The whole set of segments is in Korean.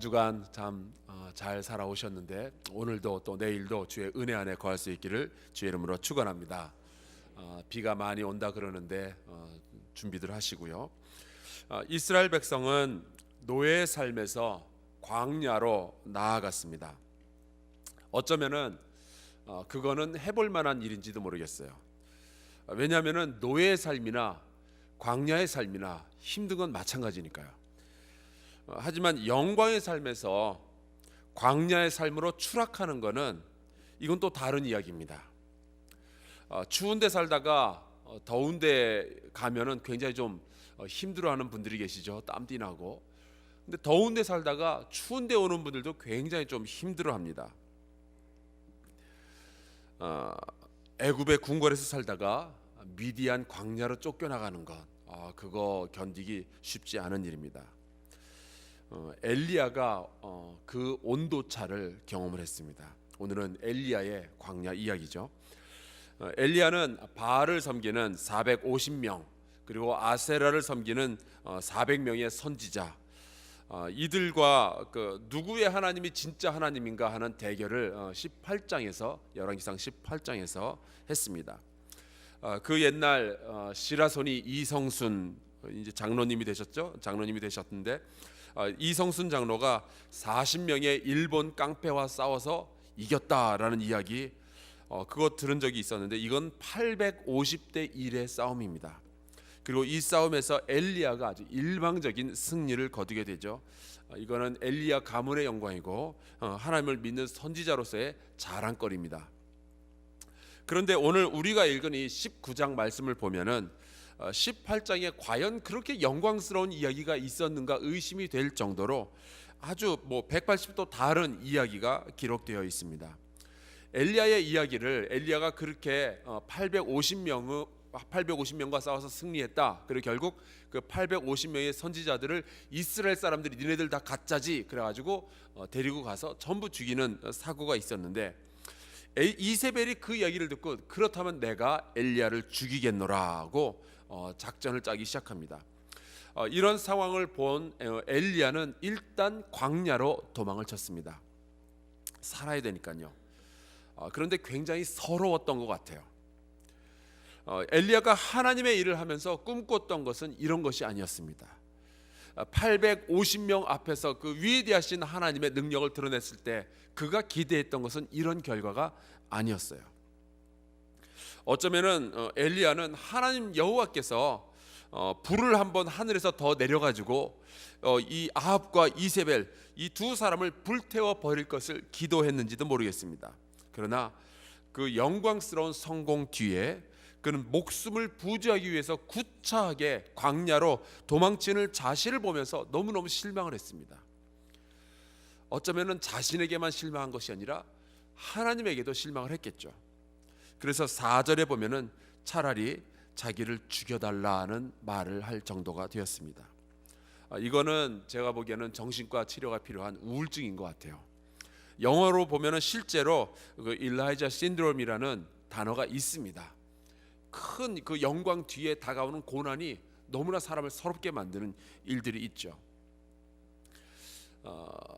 주간 참 잘 살아오셨는데 오늘도 또 내일도 주의 은혜 안에 거할 수 있기를 주의 이름으로 축원합니다. 비가 많이 온다 그러는데 준비들 하시고요. 이스라엘 백성은 노예의 삶에서 광야로 나아갔습니다. 어쩌면은 그거는 해볼 만한 일인지도 모르겠어요. 왜냐하면은 노예의 삶이나 광야의 삶이나 힘든 건 마찬가지니까요. 하지만 영광의 삶에서 광야의 삶으로 추락하는 것은 이건 또 다른 이야기입니다. 추운 데 살다가 더운 데 가면은 굉장히 좀 힘들어하는 분들이 계시죠. 땀띠 나고. 근데 더운 데 살다가 추운 데 오는 분들도 굉장히 좀 힘들어합니다. 애굽의 궁궐에서 살다가 미디안 광야로 쫓겨나가는 것, 그거 견디기 쉽지 않은 일입니다. 엘리야가 그 온도차를 경험을 했습니다. 오늘은 엘리야의 광야 이야기죠. 엘리야는 바알을 섬기는 450명 그리고 아세라를 섬기는 400명의 선지자, 이들과 누구의 하나님이 진짜 하나님인가 하는 대결을 18장에서 열왕기상 18장에서 했습니다. 그 옛날 시라손이 이성순 이제 장로님이 되셨죠. 장로님이 되셨는데 이성순 장로가 40명의 일본 깡패와 싸워서 이겼다라는 이야기, 그거 들은 적이 있었는데 이건 850대 1의 싸움입니다. 그리고 이 싸움에서 엘리야가 아주 일방적인 승리를 거두게 되죠. 이거는 엘리야 가문의 영광이고 하나님을 믿는 선지자로서의 자랑거리입니다. 그런데 오늘 우리가 읽은 이 19장 말씀을 보면은 18장에 과연 그렇게 영광스러운 이야기가 있었는가 의심이 될 정도로 아주 180도 다른 이야기가 기록되어 있습니다. 엘리야의 이야기를 엘리야가 그렇게 850명과 싸워서 승리했다. 그리고 결국 그 850명의 선지자들을 이스라엘 사람들이 니네들 다 가짜지 그래가지고 데리고 가서 전부 죽이는 사고가 있었는데, 이세벨이 그 이야기를 듣고 그렇다면 내가 엘리야를 죽이겠노라고 작전을 짜기 시작합니다. 이런 상황을 본 엘리야는 일단 광야로 도망을 쳤습니다. 살아야 되니까요. 그런데 굉장히 서러웠던 것 같아요. 엘리야가 하나님의 일을 하면서 꿈꿨던 것은 이런 것이 아니었습니다. 850명 앞에서 그 위대하신 하나님의 능력을 드러냈을 때 그가 기대했던 것은 이런 결과가 아니었어요. 어쩌면은 엘리야는 하나님 여호와께서 불을 한번 하늘에서 더 내려가지고 이 아합과 이세벨 이 두 사람을 불태워 버릴 것을 기도했는지도 모르겠습니다. 그러나 그 영광스러운 성공 뒤에 그는 목숨을 부지하기 위해서 구차하게 광야로 도망치는 자신을 보면서 너무너무 실망을 했습니다. 어쩌면은 자신에게만 실망한 것이 아니라 하나님에게도 실망을 했겠죠. 그래서 4절에 보면은 차라리 자기를 죽여달라는 말을 할 정도가 되었습니다. 이거는 제가 보기에는 정신과 치료가 필요한 우울증인 것 같아요. 영어로 보면은 실제로 그 일라이자 신드롬이라는 단어가 있습니다. 큰 그 영광 뒤에 다가오는 고난이 너무나 사람을 서럽게 만드는 일들이 있죠.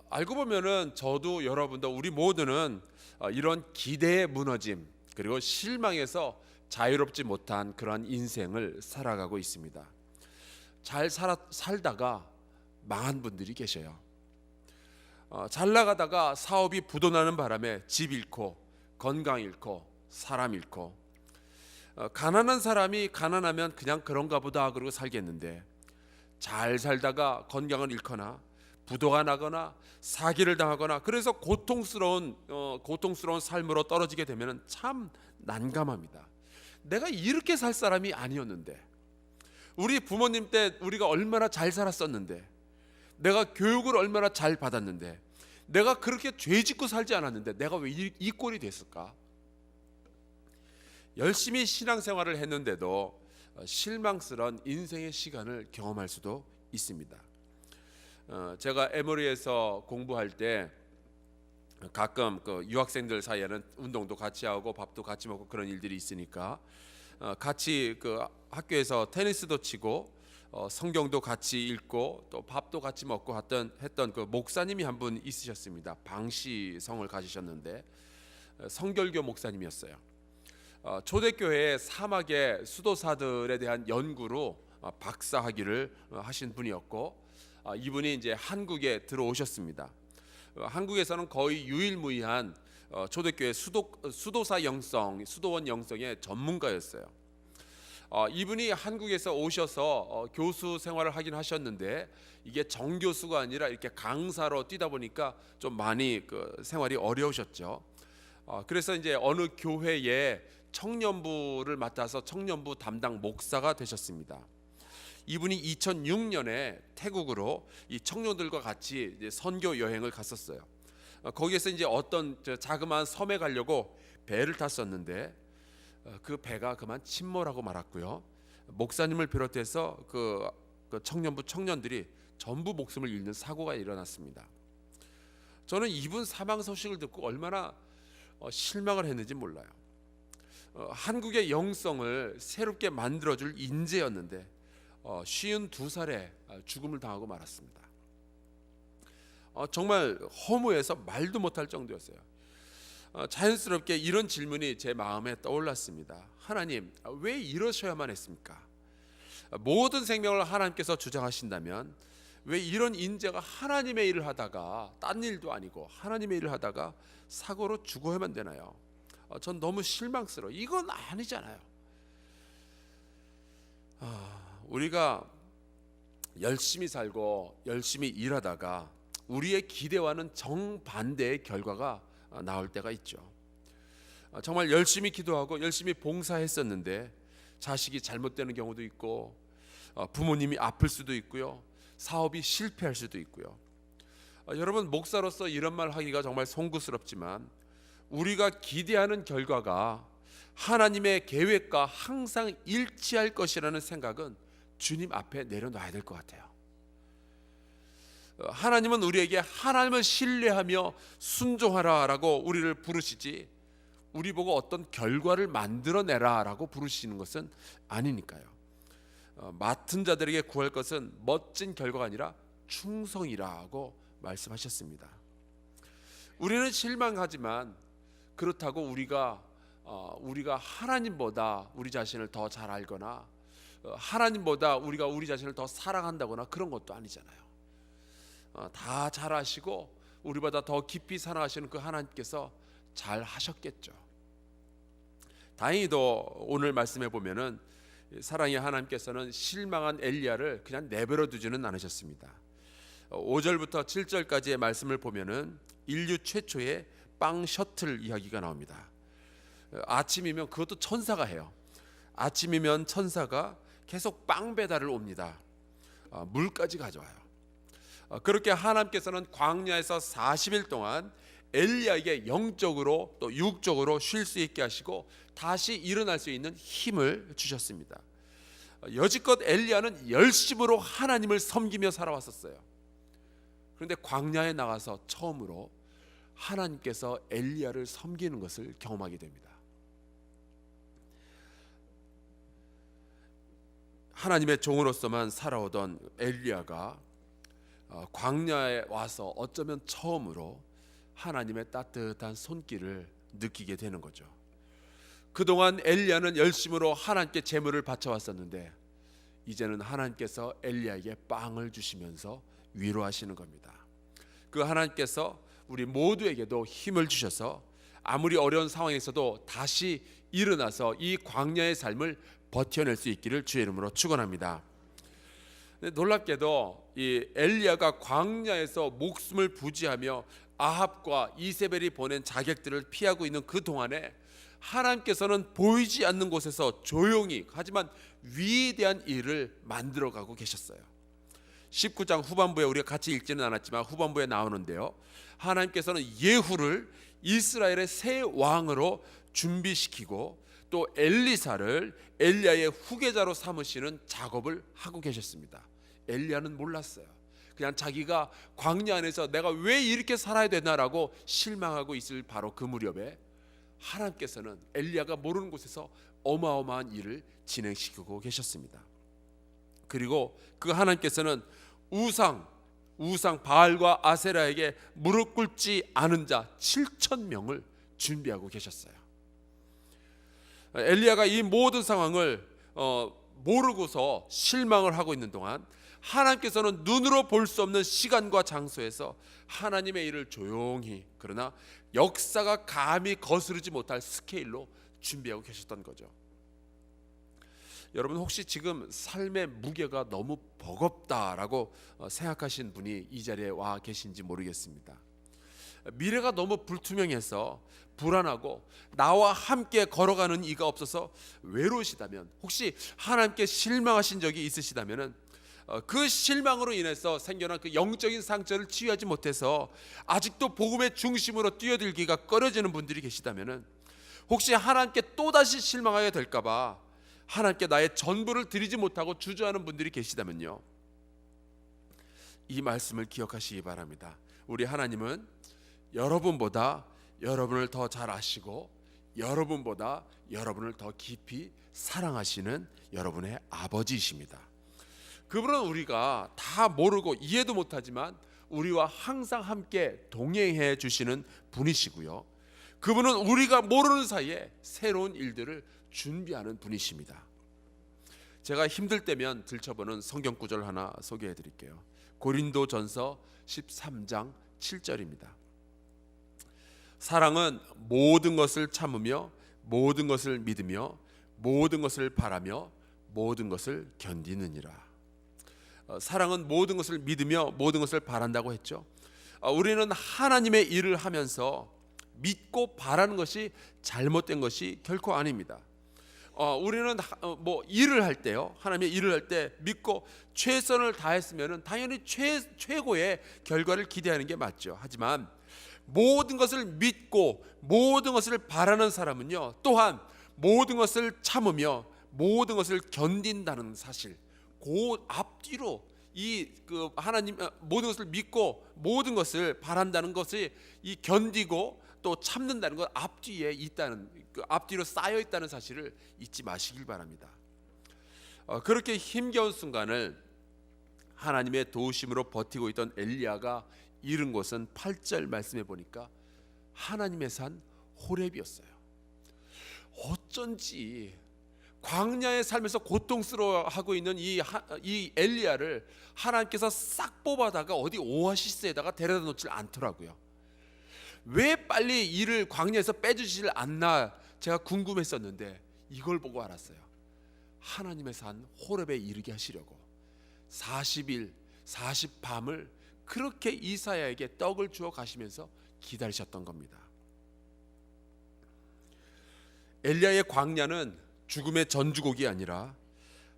알고 보면은 저도 여러분도 우리 모두는 이런 기대의 무너짐 그리고 실망에서 자유롭지 못한 그러한 인생을 살아가고 있습니다. 잘 살다가 망한 분들이 계셔요. 잘 나가다가 사업이 부도나는 바람에 집 잃고 건강 잃고 사람 잃고, 가난한 사람이 가난하면 그냥 그런가 보다 그러고 살겠는데 잘 살다가 건강을 잃거나 부도가 나거나 사기를 당하거나 그래서 고통스러운 삶으로 떨어지게 되면 참 난감합니다. 내가 이렇게 살 사람이 아니었는데, 우리 부모님 때 우리가 얼마나 잘 살았었는데, 내가 교육을 얼마나 잘 받았는데, 내가 그렇게 죄 짓고 살지 않았는데 내가 왜 이 꼴이 됐을까? 열심히 신앙생활을 했는데도 실망스러운 인생의 시간을 경험할 수도 있습니다. 제가 에모리에서 공부할 때 가끔 그 유학생들 사이에는 운동도 같이 하고 밥도 같이 먹고 그런 일들이 있으니까 같이 그 학교에서 테니스도 치고 성경도 같이 읽고 또 밥도 같이 먹고 했던 그 목사님이 한 분 있으셨습니다. 방시성을 가지셨는데 성결교 목사님이었어요. 초대교회 사막의 수도사들에 대한 연구로 박사학위를 하신 분이었고, 이분이 이제 한국에 들어오셨습니다. 한국에서는 거의 유일무이한 초대교회 수도사 영성, 수도원 영성의 전문가였어요. 이분이 한국에서 오셔서 교수 생활을 하긴 하셨는데, 이게 정교수가 아니라 이렇게 강사로 뛰다 보니까 좀 많이 그 생활이 어려우셨죠. 그래서 이제 어느 교회에 청년부를 맡아서 청년부 담당 목사가 되셨습니다. 이분이 2006년에 태국으로 이 청년들과 같이 이제 선교 여행을 갔었어요. 거기에서 이제 어떤 자그마한 섬에 가려고 배를 탔었는데, 그 배가 그만 침몰하고 말았고요. 목사님을 비롯해서 그 청년부 청년들이 전부 목숨을 잃는 사고가 일어났습니다. 저는 이분 사망 소식을 듣고 얼마나 실망을 했는지 몰라요. 한국의 영성을 새롭게 만들어줄 인재였는데 52살에 죽음을 당하고 말았습니다. 정말 허무해서 말도 못할 정도였어요. 자연스럽게 이런 질문이 제 마음에 떠올랐습니다. 하나님, 왜 이러셔야만 했습니까? 모든 생명을 하나님께서 주장하신다면 왜 이런 인재가 하나님의 일을 하다가, 딴 일도 아니고 하나님의 일을 하다가 사고로 죽어야만 되나요? 전 너무 실망스러워. 이건 아니잖아요. 우리가 열심히 살고 열심히 일하다가 우리의 기대와는 정반대의 결과가 나올 때가 있죠. 정말 열심히 기도하고 열심히 봉사했었는데 자식이 잘못되는 경우도 있고, 부모님이 아플 수도 있고요, 사업이 실패할 수도 있고요. 여러분, 목사로서 이런 말 하기가 정말 송구스럽지만 우리가 기대하는 결과가 하나님의 계획과 항상 일치할 것이라는 생각은 주님 앞에 내려놔야 될 것 같아요. 하나님은 우리에게 하나님을 신뢰하며 순종하라라고 우리를 부르시지, 우리 보고 어떤 결과를 만들어내라라고 부르시는 것은 아니니까요. 맡은 자들에게 구할 것은 멋진 결과가 아니라 충성이라고 말씀하셨습니다. 우리는 실망하지만 그렇다고 우리가 하나님보다 우리 자신을 더 잘 알거나 하나님보다 우리가 우리 자신을 더 사랑한다거나 그런 것도 아니잖아요. 다 잘 아시고 우리보다 더 깊이 사랑하시는 그 하나님께서 잘 하셨겠죠. 다행히도 오늘 말씀해 보면은 사랑의 하나님께서는 실망한 엘리야를 그냥 내버려 두지는 않으셨습니다. 5절부터 7절까지의 말씀을 보면은 인류 최초의 빵 셔틀 이야기가 나옵니다. 아침이면, 그것도 천사가 해요. 아침이면 천사가 계속 빵 배달을 옵니다. 물까지 가져와요. 그렇게 하나님께서는 광야에서 40일 동안 엘리야에게 영적으로 또 육적으로 쉴 수 있게 하시고 다시 일어날 수 있는 힘을 주셨습니다. 여지껏 엘리야는 열심으로 하나님을 섬기며 살아왔었어요. 그런데 광야에 나가서 처음으로 하나님께서 엘리야를 섬기는 것을 경험하게 됩니다. 하나님의 종으로서만 살아오던 엘리야가 광야에 와서 어쩌면 처음으로 하나님의 따뜻한 손길을 느끼게 되는 거죠. 그동안 엘리야는 열심으로 하나님께 제물을 바쳐왔었는데 이제는 하나님께서 엘리야에게 빵을 주시면서 위로하시는 겁니다. 그 하나님께서 우리 모두에게도 힘을 주셔서 아무리 어려운 상황에서도 다시 일어나서 이 광야의 삶을 버텨낼 수 있기를 주의 이름으로 축원합니다. 놀랍게도 이 엘리야가 광야에서 목숨을 부지하며 아합과 이세벨이 보낸 자객들을 피하고 있는 그 동안에 하나님께서는 보이지 않는 곳에서 조용히 하지만 위대한 일을 만들어가고 계셨어요. 19장 후반부에 우리가 같이 읽지는 않았지만 후반부에 나오는데요, 하나님께서는 예후를 이스라엘의 새 왕으로 준비시키고 또 엘리사를 엘리야의 후계자로 삼으시는 작업을 하고 계셨습니다. 엘리야는 몰랐어요. 그냥 자기가 광야 안에서 내가 왜 이렇게 살아야 되나라고 실망하고 있을 바로 그 무렵에 하나님께서는 엘리야가 모르는 곳에서 어마어마한 일을 진행시키고 계셨습니다. 그리고 그 하나님께서는 우상 바알과 아세라에게 무릎 꿇지 않은 자 7,000명을 준비하고 계셨어요. 엘리야가 이 모든 상황을 모르고서 실망을 하고 있는 동안 하나님께서는 눈으로 볼 수 없는 시간과 장소에서 하나님의 일을 조용히, 그러나 역사가 감히 거스르지 못할 스케일로 준비하고 계셨던 거죠. 여러분, 혹시 지금 삶의 무게가 너무 버겁다라고 생각하신 분이 이 자리에 와 계신지 모르겠습니다. 미래가 너무 불투명해서 불안하고 나와 함께 걸어가는 이가 없어서 외로우시다면, 혹시 하나님께 실망하신 적이 있으시다면 그 실망으로 인해서 생겨난 그 영적인 상처를 치유하지 못해서 아직도 복음의 중심으로 뛰어들기가 꺼려지는 분들이 계시다면, 혹시 하나님께 또다시 실망하게 될까봐 하나님께 나의 전부를 드리지 못하고 주저하는 분들이 계시다면요, 이 말씀을 기억하시기 바랍니다. 우리 하나님은 여러분보다 여러분을 더 잘 아시고 여러분보다 여러분을 더 깊이 사랑하시는 여러분의 아버지이십니다. 그분은 우리가 다 모르고 이해도 못하지만 우리와 항상 함께 동행해 주시는 분이시고요, 그분은 우리가 모르는 사이에 새로운 일들을 준비하는 분이십니다. 제가 힘들 때면 들춰보는 성경 구절 하나 소개해 드릴게요. 고린도전서 13장 7절입니다. 사랑은 모든 것을 참으며 모든 것을 믿으며 모든 것을 바라며 모든 것을 견디느니라. 사랑은 모든 것을 믿으며 모든 것을 바란다고 했죠. 우리는 하나님의 일을 하면서 믿고 바라는 것이 잘못된 것이 결코 아닙니다. 우리는 일을 할 때요, 하나님의 일을 할 때 믿고 최선을 다했으면 당연히 최고의 결과를 기대하는 게 맞죠. 하지만 모든 것을 믿고 모든 것을 바라는 사람은요, 또한 모든 것을 참으며 모든 것을 견딘다는 사실, 그 앞뒤로 하나님 모든 것을 믿고 모든 것을 바란다는 것이 이 견디고 또 참는다는 것 앞뒤에 있다는, 그 앞뒤로 쌓여 있다는 사실을 잊지 마시길 바랍니다. 그렇게 힘겨운 순간을 하나님의 도우심으로 버티고 있던 엘리야가 이른 곳은 8절 말씀해 보니까 하나님의 산 호렙이었어요. 어쩐지 광야의 삶에서 고통스러워하고 있는 이 엘리야를 하나님께서 싹 뽑아다가 어디 오아시스에다가 데려다 놓질 않더라고요. 왜 빨리 이를 광야에서 빼주질 않나 제가 궁금했었는데, 이걸 보고 알았어요. 하나님의 산 호렙에 이르게 하시려고 40일 40밤을 그렇게 이사야에게 떡을 주어 가시면서 기다리셨던 겁니다. 엘리야의 광야는 죽음의 전주곡이 아니라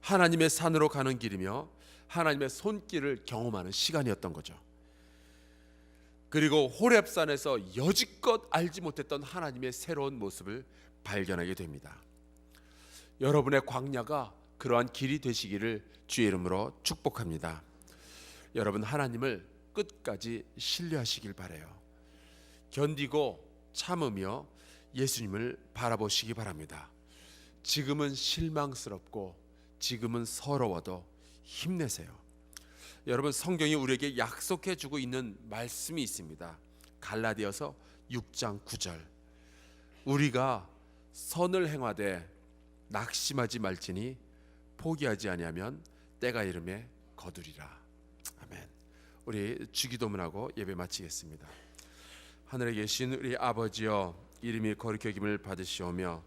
하나님의 산으로 가는 길이며 하나님의 손길을 경험하는 시간이었던 거죠. 그리고 호렙산에서 여지껏 알지 못했던 하나님의 새로운 모습을 발견하게 됩니다. 여러분의 광야가 그러한 길이 되시기를 주의 이름으로 축복합니다. 여러분, 하나님을 끝까지 신뢰하시길 바라요. 견디고 참으며 예수님을 바라보시기 바랍니다. 지금은 실망스럽고 지금은 서러워도 힘내세요. 여러분, 성경이 우리에게 약속해 주고 있는 말씀이 있습니다. 갈라디아서 6장 9절. 우리가 선을 행하되 낙심하지 말지니 포기하지 아니하면 때가 이름에 거두리라. 아멘. 우리 주기도문하고 예배 마치겠습니다. 하늘에 계신 우리 아버지여, 이름이 거룩히 여김을 받으시오며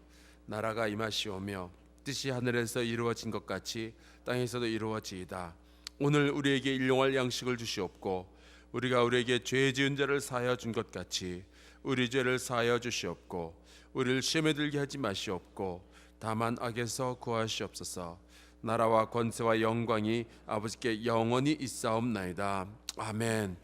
나라가 임하시오며 뜻이 하늘에서 이루어진 것 같이 땅에서도 이루어지이다. 오늘 우리에게 일용할 양식을 주시옵고 우리가 우리에게 죄 지은 자를 사하여 준 것 같이 우리 죄를 사하여 주시옵고 우리를 시험에 들게 하지 마시옵고 다만 악에서 구하시옵소서. 나라와 권세와 영광이 아버지께 영원히 있사옵나이다. 아멘.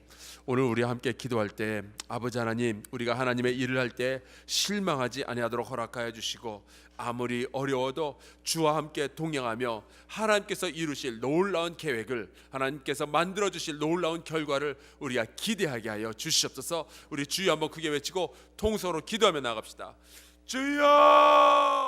오늘 우리 함께 기도할 때 아버지 하나님, 우리가 하나님의 일을 할 때 실망하지 아니하도록 허락하여 주시고 아무리 어려워도 주와 함께 동행하며 하나님께서 이루실 놀라운 계획을, 하나님께서 만들어 주실 놀라운 결과를 우리가 기대하게 하여 주시옵소서. 우리 주여 한번 크게 외치고 통성으로 기도하며 나갑시다. 주여!